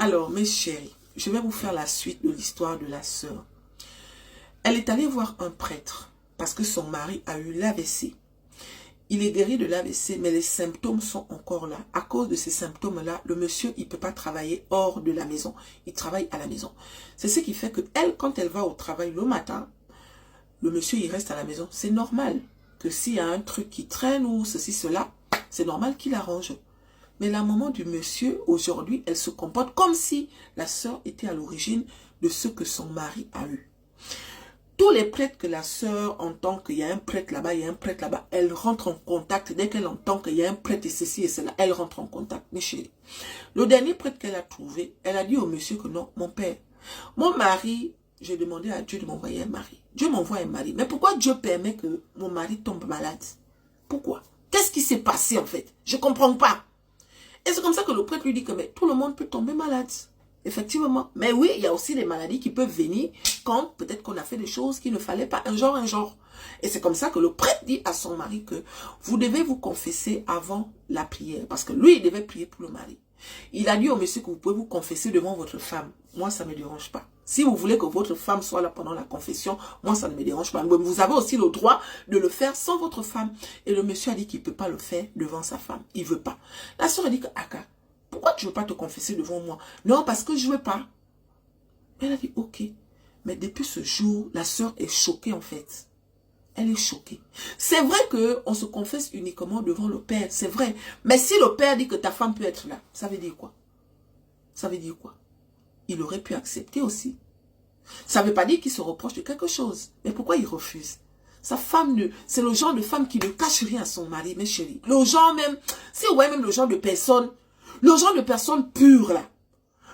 Alors, mes chéris, je vais vous faire la suite de l'histoire de la sœur. Elle est allée voir un prêtre parce que son mari a eu l'AVC. Il est guéri de l'AVC, mais les symptômes sont encore là. À cause de ces symptômes-là, le monsieur, il ne peut pas travailler hors de la maison. Il travaille à la maison. C'est ce qui fait que elle, quand elle va au travail le matin, le monsieur, il reste à la maison. C'est normal que s'il y a un truc qui traîne ou ceci, cela, c'est normal qu'il arrange. Mais la maman du monsieur, aujourd'hui, elle se comporte comme si la sœur était à l'origine de ce que son mari a eu. Tous les prêtres que la sœur entend qu'il y a un prêtre là-bas, il y a un prêtre là-bas, elle rentre en contact. Dès qu'elle entend qu'il y a un prêtre et ceci et cela, elle rentre en contact. Mes chéris, le dernier prêtre qu'elle a trouvé, elle a dit au monsieur que non, mon père, mon mari, j'ai demandé à Dieu de m'envoyer un mari. Dieu m'envoie un mari. Mais pourquoi Dieu permet que mon mari tombe malade? Pourquoi? Qu'est-ce qui s'est passé en fait? Je ne comprends pas. Et c'est comme ça que le prêtre lui dit que mais, tout le monde peut tomber malade. Effectivement. Mais oui, il y a aussi des maladies qui peuvent venir quand peut-être qu'on a fait des choses qu'il ne fallait pas. Un genre. Et c'est comme ça que le prêtre dit à son mari que vous devez vous confesser avant la prière. Parce que lui, il devait prier pour le mari. Il a dit au monsieur que vous pouvez vous confesser devant votre femme. Moi, ça ne me dérange pas. Si vous voulez que votre femme soit là pendant la confession, moi, ça ne me dérange pas. Mais vous avez aussi le droit de le faire sans votre femme. Et le monsieur a dit qu'il ne peut pas le faire devant sa femme. Il ne veut pas. La soeur a dit que, Aka, pourquoi tu ne veux pas te confesser devant moi? Non, parce que je ne veux pas. Elle a dit, ok. Mais depuis ce jour, la soeur est choquée en fait. Elle est choquée. C'est vrai qu'on se confesse uniquement devant le père, c'est vrai. Mais si le père dit que ta femme peut être là, ça veut dire quoi? Ça veut dire quoi? Il aurait pu accepter aussi. Ça ne veut pas dire qu'il se reproche de quelque chose. Mais pourquoi il refuse? Sa femme, c'est le genre de femme qui ne cache rien à son mari, mes chéris. Le genre même, si vous voyez même le genre de personne pure là.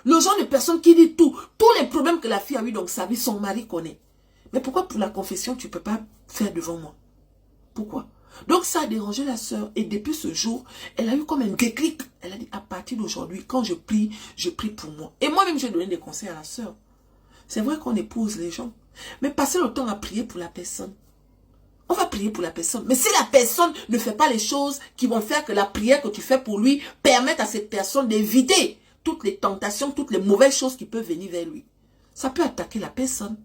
Le genre de personne qui dit tout. Tous les problèmes que la fille a eu dans sa vie, son mari connaît. Mais pourquoi pour la confession, tu ne peux pas faire devant moi? Pourquoi? Donc ça a dérangé la sœur. Et depuis ce jour, elle a eu comme un déclic. Elle a dit, à partir d'aujourd'hui, quand je prie pour moi. Et moi-même, j'ai donné des conseils à la sœur. C'est vrai qu'on épouse les gens. Mais passez le temps à prier pour la personne. On va prier pour la personne. Mais si la personne ne fait pas les choses qui vont faire que la prière que tu fais pour lui permette à cette personne d'éviter toutes les tentations, toutes les mauvaises choses qui peuvent venir vers lui, ça peut attaquer la personne.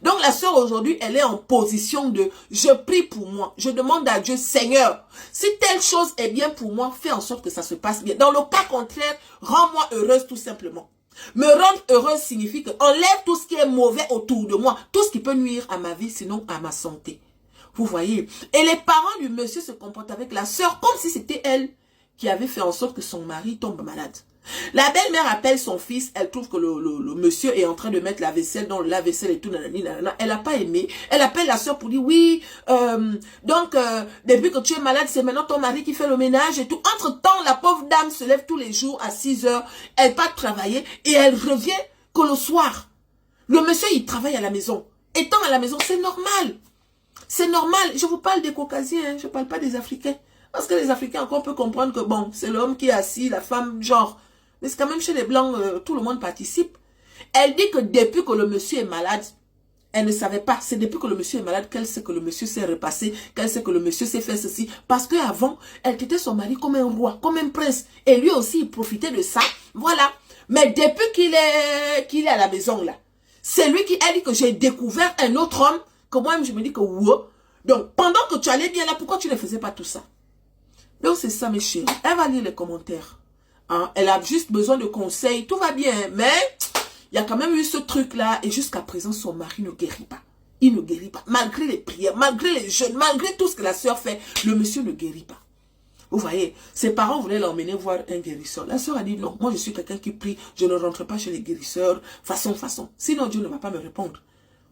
Donc la sœur aujourd'hui, elle est en position de je prie pour moi. Je demande à Dieu, Seigneur, si telle chose est bien pour moi, fais en sorte que ça se passe bien. Dans le cas contraire, rends-moi heureuse tout simplement. Me rendre heureuse signifie que enlève tout ce qui est mauvais autour de moi, tout ce qui peut nuire à ma vie, sinon à ma santé. Vous voyez? Et les parents du monsieur se comportent avec la sœur comme si c'était elle qui avait fait en sorte que son mari tombe malade. La belle-mère appelle son fils, elle trouve que le monsieur est en train de mettre la vaisselle dans le lave-vaisselle et tout, nanani, nanana. Elle n'a pas aimé. Elle appelle la soeur pour dire, oui, depuis que tu es malade, c'est maintenant ton mari qui fait le ménage et tout. Entre-temps, la pauvre dame se lève tous les jours à 6 heures, elle part travailler et elle revient que le soir. Le monsieur, il travaille à la maison. Étant à la maison, c'est normal. C'est normal. Je vous parle des Caucasiens, hein, je ne parle pas des Africains. Parce que les Africains, encore, on peut comprendre que, bon, c'est l'homme qui est assis, la femme, genre... Mais c'est quand même chez les Blancs, tout le monde participe. Elle dit que depuis que le monsieur est malade, elle ne savait pas. C'est depuis que le monsieur est malade qu'elle sait que le monsieur s'est repassé, qu'elle sait que le monsieur s'est fait ceci. Parce qu'avant, elle quittait son mari comme un roi, comme un prince. Et lui aussi, il profitait de ça. Voilà. Mais depuis qu'il est à la maison, là, c'est lui qui a dit que j'ai découvert un autre homme, que moi-même, je me dis que, wow. Donc, pendant que tu allais bien là, pourquoi tu ne faisais pas tout ça? Donc, c'est ça, mes chéris. Elle va lire les commentaires. Hein, elle a juste besoin de conseils, tout va bien, mais il y a quand même eu ce truc-là, et jusqu'à présent, son mari ne guérit pas. Il ne guérit pas, malgré les prières, malgré les jeûnes, malgré tout ce que la sœur fait, le monsieur ne guérit pas. Vous voyez, ses parents voulaient l'emmener voir un guérisseur. La sœur a dit non, moi je suis quelqu'un qui prie, je ne rentre pas chez les guérisseurs, façon, sinon Dieu ne va pas me répondre.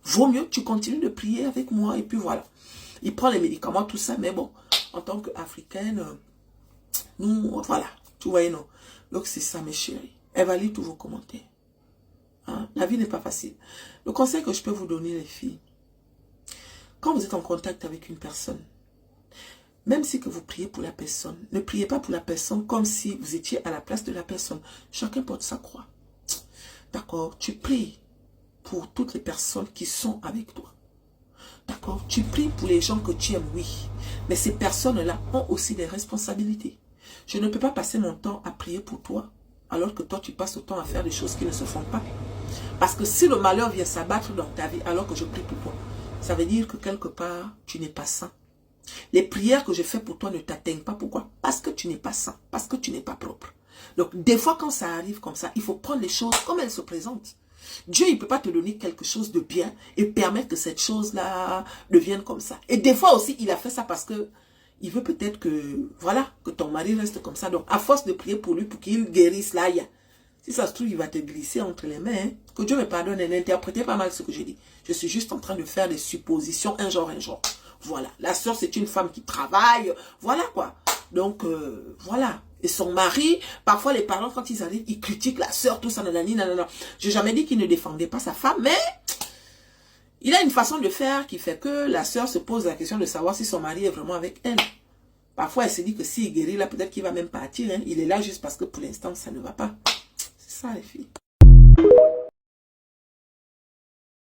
Vaut mieux, tu continues de prier avec moi, et puis voilà. Il prend les médicaments, tout ça, mais bon, en tant qu'Africaine, nous, voilà, tu vois, non. Donc c'est ça, mes chéris. Elle va lire tous vos commentaires. Hein? La vie n'est pas facile. Le conseil que je peux vous donner, les filles, quand vous êtes en contact avec une personne, même si que vous priez pour la personne, ne priez pas pour la personne comme si vous étiez à la place de la personne. Chacun porte sa croix. D'accord? Tu pries pour toutes les personnes qui sont avec toi. D'accord? Tu pries pour les gens que tu aimes, oui. Mais ces personnes-là ont aussi des responsabilités. Je ne peux pas passer mon temps à prier pour toi alors que toi, tu passes autant à faire des choses qui ne se font pas. Parce que si le malheur vient s'abattre dans ta vie, alors que je prie pour toi, ça veut dire que quelque part, tu n'es pas saint. Les prières que je fais pour toi ne t'atteignent pas. Pourquoi? Parce que tu n'es pas saint, parce que tu n'es pas propre. Donc, des fois, quand ça arrive comme ça, il faut prendre les choses comme elles se présentent. Dieu, il ne peut pas te donner quelque chose de bien et permettre que cette chose-là devienne comme ça. Et des fois aussi, il a fait ça parce que il veut peut-être que, voilà, que ton mari reste comme ça. Donc, à force de prier pour lui, pour qu'il guérisse là, si ça se trouve, il va te glisser entre les mains. Hein. Que Dieu me pardonne et n'interprétez pas mal ce que j'ai dit. Je suis juste en train de faire des suppositions, un genre. Voilà. La sœur, c'est une femme qui travaille. Voilà quoi. Donc, voilà. Et son mari, parfois les parents, quand ils arrivent, ils critiquent la sœur, tout ça, nanani, nanana. J'ai jamais dit qu'il ne défendait pas sa femme, mais il a une façon de faire qui fait que la sœur se pose la question de savoir si son mari est vraiment avec elle. Parfois, elle se dit que s'il guérit, là, peut-être qu'il va même partir. Hein. Il est là juste parce que pour l'instant, ça ne va pas. C'est ça, les filles.